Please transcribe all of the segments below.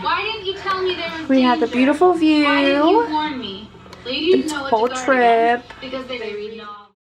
Why didn't you tell me there was We had the danger? beautiful Why didn't you view, warn me? Ladies the know what whole to guard against trip. because they read novels.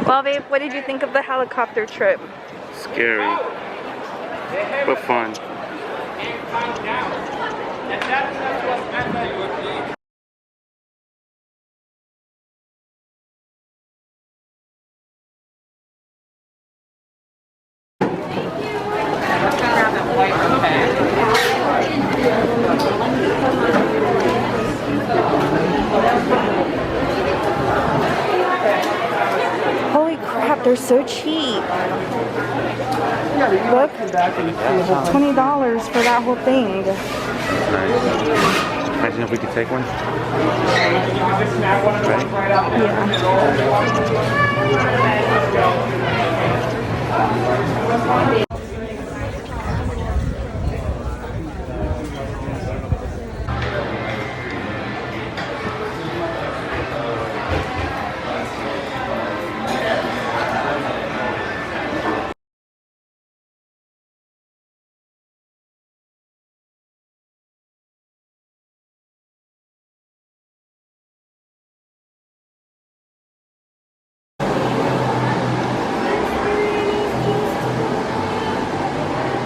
Well, babe, what did you think of the helicopter trip? Scary, but fun. Holy crap, they're so cheap. Look, $20 for that whole thing. Nice. Imagine if we could take one. Right? Yeah.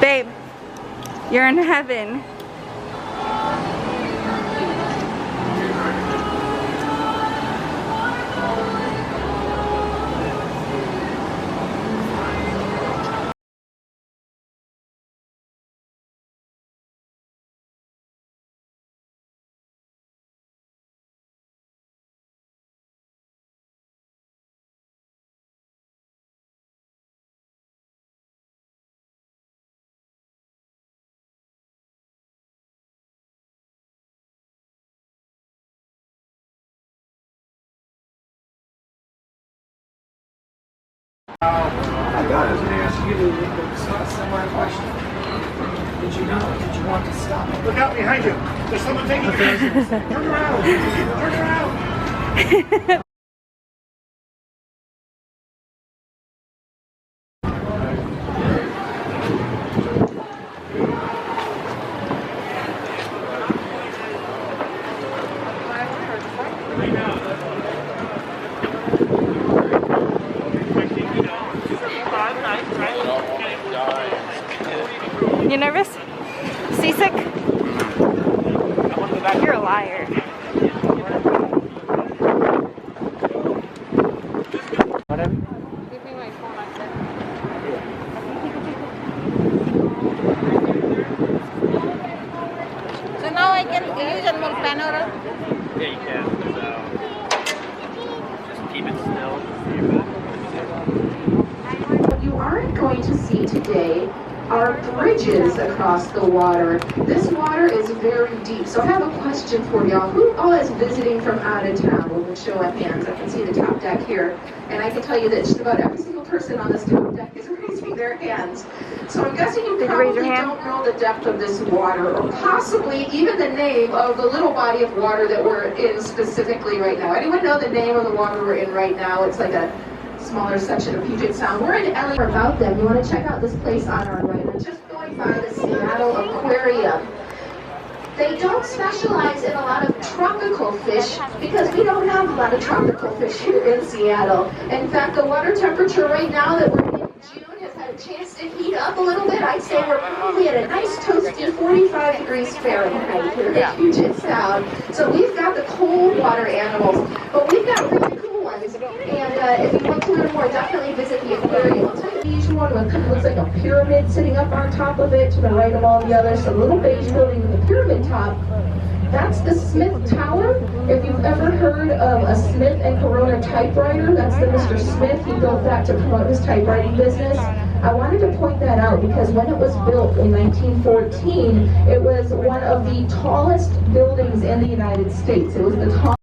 Babe, you're in heaven. I got it. Similar question. Did you know? Did you want to stop? Look out behind you. There's someone taking your business. Turn around. Turn around. You nervous? Seasick? You're a liar. Whatever. Give me my phone, I said. So now I can use a more panel? Yeah, you can. Just keep it still. What you aren't going to see today are bridges across the water. This water is very deep. So I have a question for y'all. Who all is visiting from out of town? We'll show of hands. I can see the top deck here. And I can tell you that just about every single person on this top deck is raising their hands. So I'm guessing you probably don't know the depth of this water, or possibly even the name of the little body of water that we're in specifically right now. Anyone know the name of the water we're in right now? It's like a smaller section of Puget Sound. We're in LA. About them, you want to check out this place on our right. We're just going by the Seattle Aquarium. They don't specialize in a lot of tropical fish because we don't have a lot of tropical fish here in Seattle. In fact, the water temperature right now that we're in June has had a chance to heat up a little bit. I'd say we're probably at a nice toasty 45 degrees Fahrenheit here in Puget Sound. So we've got the cold water animals, but we've got really cool ones. And if you want to learn more, definitely visit the aquarium. I'll tell you the usual one with kind of looks like a pyramid sitting up on top of it to the right of all the others. A little beige building with a pyramid top. That's the Smith Tower. If you've ever heard of a Smith and Corona typewriter, that's the Mr. Smith. He built that to promote his typewriting business. I wanted to point that out because when it was built in 1914, it was one of the tallest buildings in the United States. It was the tallest.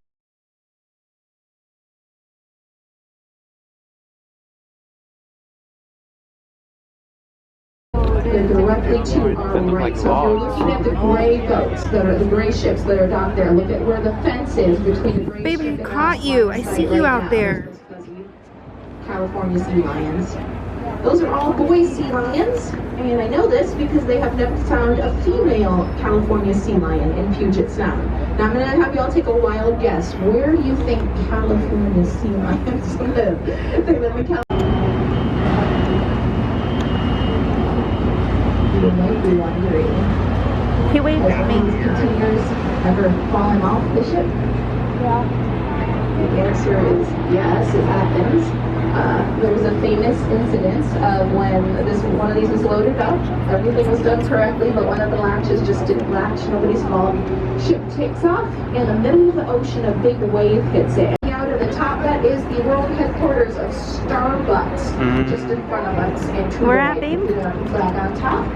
Directly to our right. So if you're looking at the gray boats that are the gray ships that are docked there, look at where the fence is between the gray Baby, ship and caught you. I see you out there. California sea lions. Those are all boy sea lions, and I know this because they have never found a female California sea lion in Puget Sound. Now I'm going to have y'all take a wild guess. Where do you think California sea lions live? They live in California. You might be wondering, He waved at has these me. containers ever fallen off the ship? Yeah. The answer is yes, it happens. There was a famous incident of when one of these was loaded up. Everything was done correctly, but one of the latches just didn't latch. Nobody's fault. Ship takes off. In the middle of the ocean, a big wave hits it. Out of the top, that is the world headquarters of Starbucks, just in front of us. And to Where the at, right, babe? the flag on top.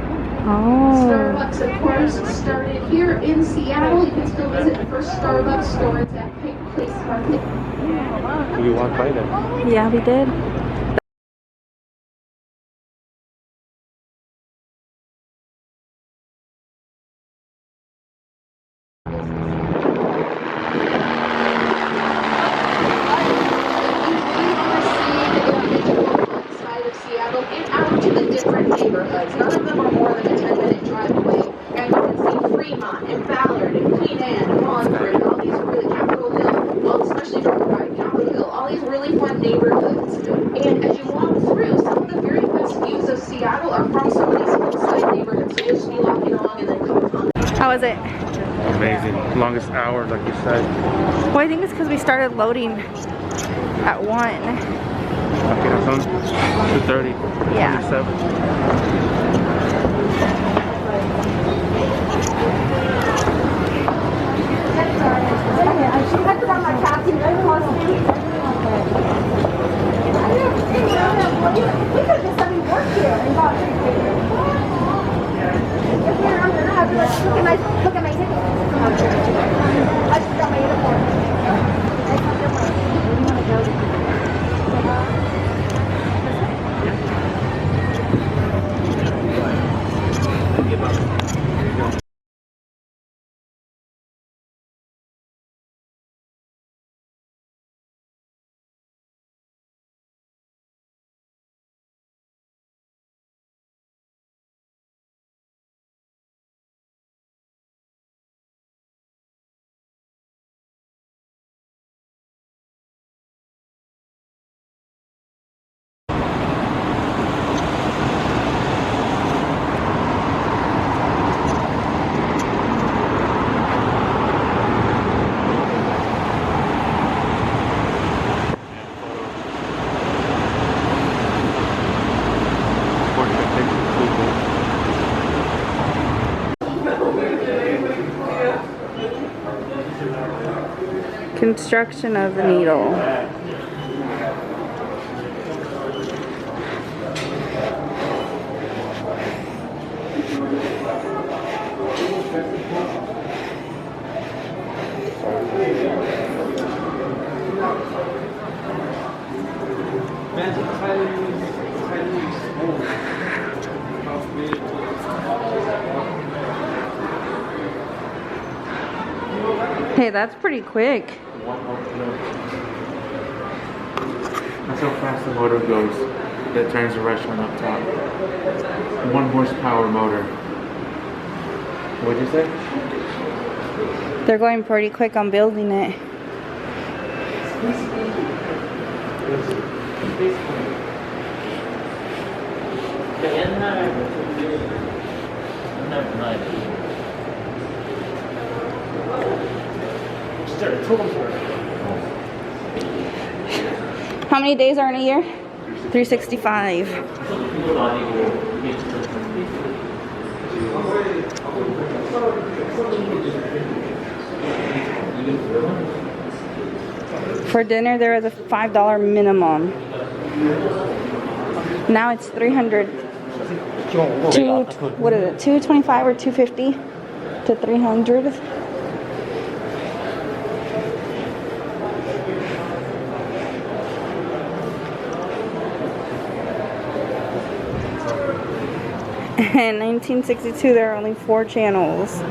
Oh. Starbucks, of course, started here in Seattle. You can still visit the first Starbucks store. It's at Pike Place Market. We walked by there. Yeah, we did. Side of Seattle and out to the different neighborhoods. None of them are more than a 10-minute drive away. And you can see Fremont and Ballard and Queen Anne and Wallingford and all these really Capitol Hill, well, especially North Pride, Capitol Hill, all these really fun neighborhoods. And as you walk through, some of the very best views of Seattle are from some of these hillside neighborhoods. So you'll just be walking along and then come upon. How was it? Amazing. Longest hour, like you said. Well, I think it's because we started loading at 1. Okay, that's on 2:30. Yeah. 27. Look at my ticket. I just got my uniform. Construction of the needle. Hey, that's pretty quick. That's how fast the motor goes that turns the restaurant up top. 1 horsepower motor. What'd you say? They're going pretty quick on building it. How many days are in a year? 365. For dinner, there is a $5 minimum. Now it's 300. What is it? 225 or 250 to 300. In 1962, there are only 4 channels.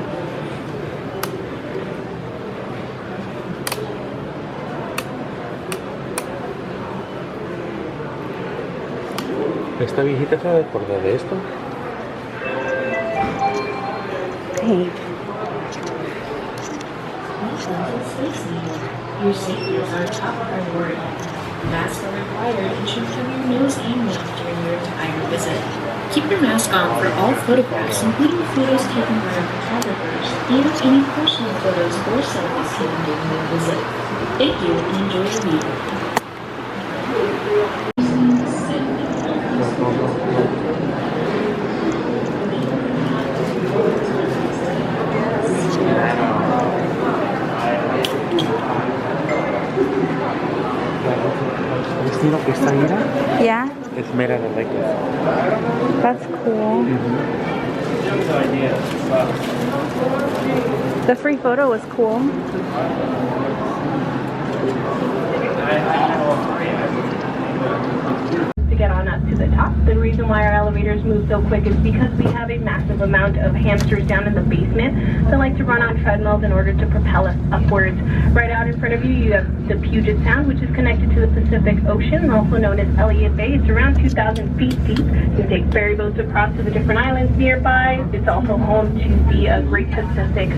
Esta viejita se acuerda de esto. Hey. Your safety is our top priority. Masks are required and should cover your nose and mouth during your entire visit. Keep your mask on for all photographs, including photos taken by our photographers, and any personal photos or selfies taken during your visit. Thank you and enjoy your meeting. Vestido que está mira Yeah, es mera de Lakers. that's cool. The free photo was cool. To get on up to the top. The reason why our elevators move so quick is because we have a massive amount of hamsters down in the basement that like to run on treadmills in order to propel us upwards. Right out in front of you, you have the Puget Sound, which is connected to the Pacific Ocean, also known as Elliott Bay. It's around 2,000 feet deep. You can take ferry boats across to the different islands nearby. It's also home to the Great Pacific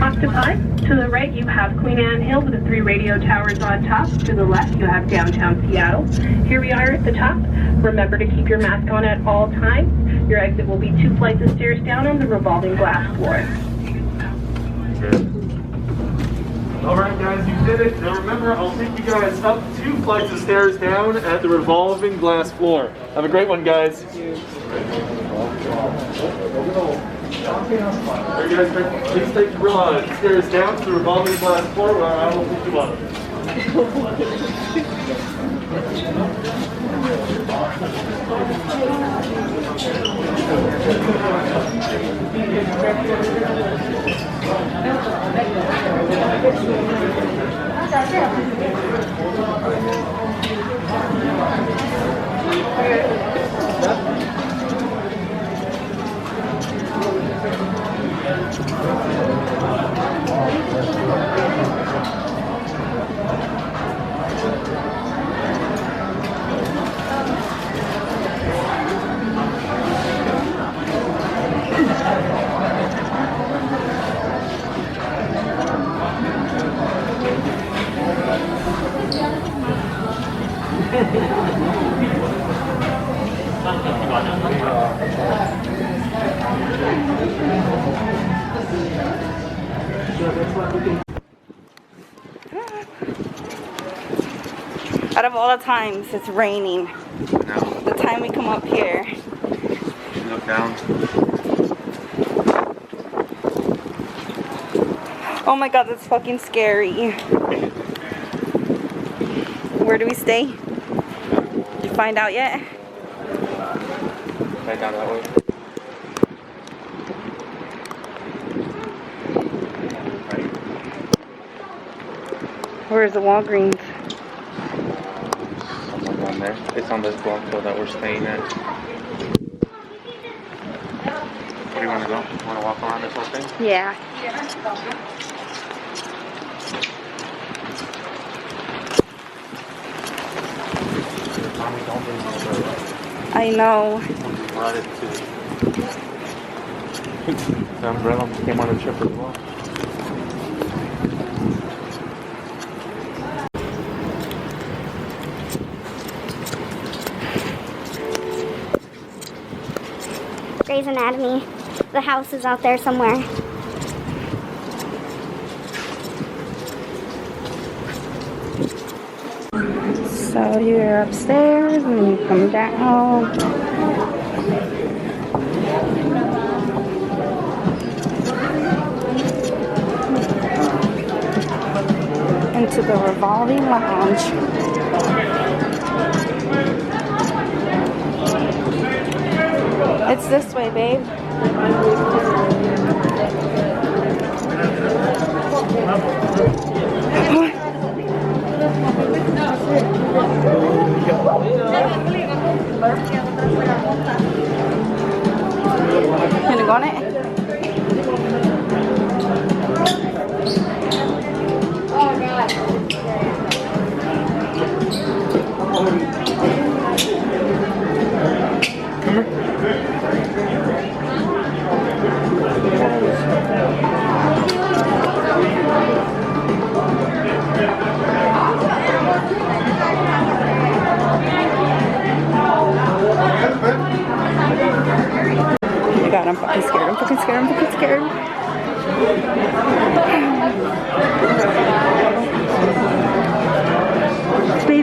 Octopi. To the right, you have Queen Anne Hill with the 3 radio towers on top. To the left, you have downtown Seattle. Here we are at the top. Remember to keep your mask on at all times. Your exit will be 2 flights of stairs down on the revolving glass floor. All right, guys, you did it. Now remember, I'll take you guys up 2 flights of stairs down at the revolving glass floor. Have a great one, guys. You guys, please take the stairs down to the revolving glass floor where I will pick you up. Out of all the times it's raining, No, the time we come up here. look down. Oh my god, that's fucking scary. Where do we stay? Did you find out yet? Right down that way. Where's the Walgreens? Somewhere down there. It's on this block though that we're staying at. Where do you want to go? Want to walk around this whole thing? Yeah. Tommy, don't bring the umbrella. I know. Brought it to the umbrella came on a trip as well. Grey's Anatomy. The house is out there somewhere. So you're upstairs and you come down. Into the revolving lounge. It's this way, babe. Gonna go on it?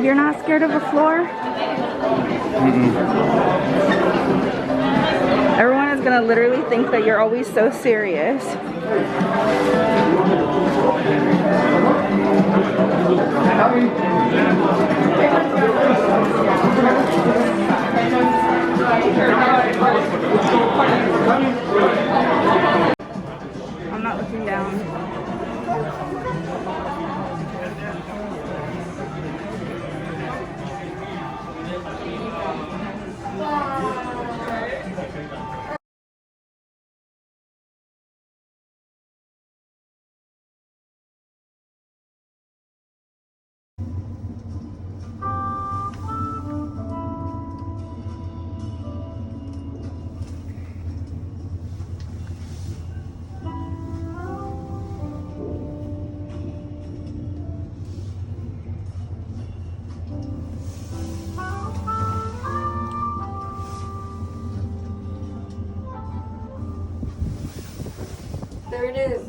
You're not scared of the floor? Everyone is gonna literally think that you're always so serious. I'm not looking down. There it is.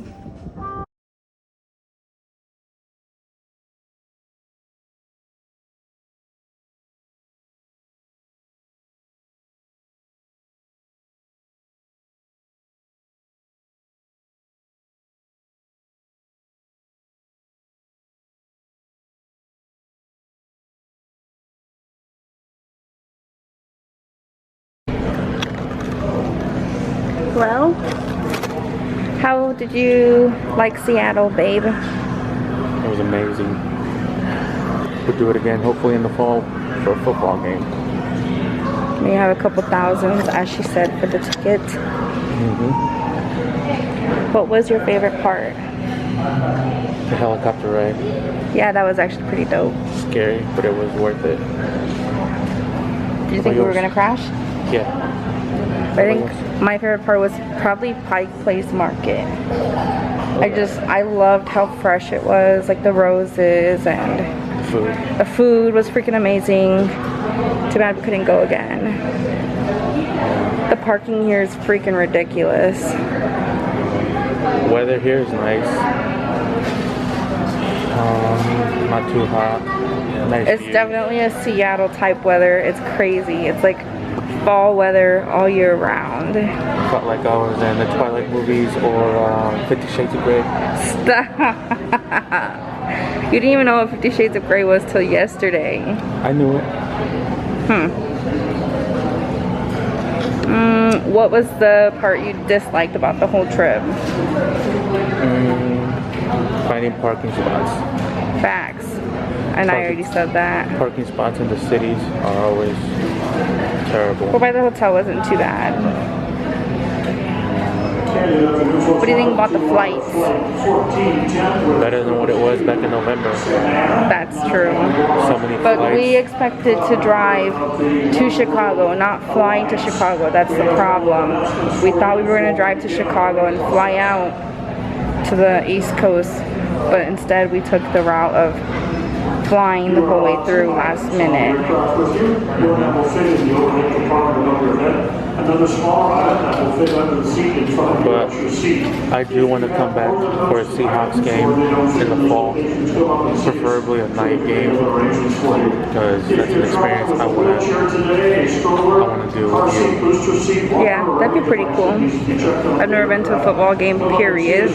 Well, how did you like Seattle, babe? It was amazing. We'll do it again, hopefully in the fall for a football game. We have a couple thousands, as she said, for the ticket. What was your favorite part? The helicopter ride. Yeah, that was actually pretty dope. Scary, but it was worth it. Did you think we were gonna crash? Yeah. I think my favorite part was probably Pike Place Market. I loved how fresh it was, like the roses and Food. the food was freaking amazing. Too bad we couldn't go again. The parking here is freaking ridiculous. Weather here is nice. Not too hot. Nice It's view. definitely a Seattle type weather. It's crazy. It's like fall weather all year round. Felt like I was in the Twilight movies or 50 Shades of Grey. Stop. You didn't even know what 50 Shades of Grey was till yesterday. I knew it. What was the part you disliked about the whole trip? Finding parking spots. Facts. And I already said that. Parking spots in the cities are always terrible. But by the hotel wasn't too bad. What do you think about the flights? Better than what it was back in November. That's true. So many But flights. we expected to drive to Chicago, not flying to Chicago. That's the problem. We thought we were going to drive to Chicago and fly out to the East Coast, but instead we took the route of flying the whole way through last minute. Another small item that will fit under the seat in front But of your seat. I do want to come back for a Seahawks game in the fall, preferably a night game, because that's an experience I want to do with you. Yeah, that'd be pretty cool. I've never been to a football game, period.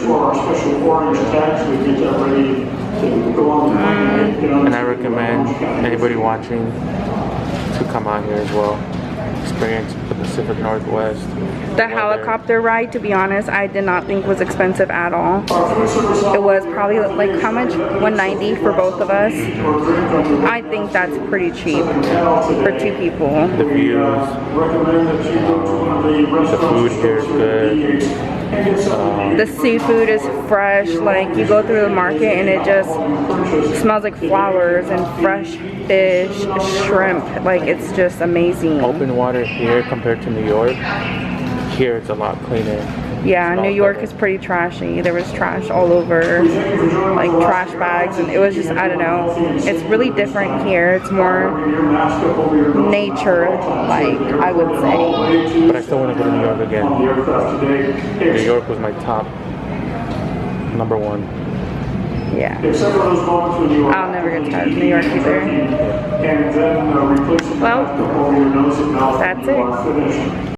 And I recommend anybody watching to come out here as well. Experience the Pacific Northwest. The helicopter ride, to be honest, I did not think was expensive at all. It was probably like how much? $190 for both of us. I think that's pretty cheap for two people. The views, the food here is good. The seafood is fresh. Like you go through the market and it just smells like flowers and fresh fish, shrimp. Like it's just amazing. Open water here compared to New York. Here it's a lot cleaner. Yeah, New York is pretty trashy. There was trash all over, like trash bags, and it was just, I don't know. It's really different here. It's more nature-like, I would say. But I still want to go to New York again. New York was my top #1. Yeah. Except for those moments when you I'll never get tired of New York either. and then replace it Well, over your nose and mouth that's when you it. are finished.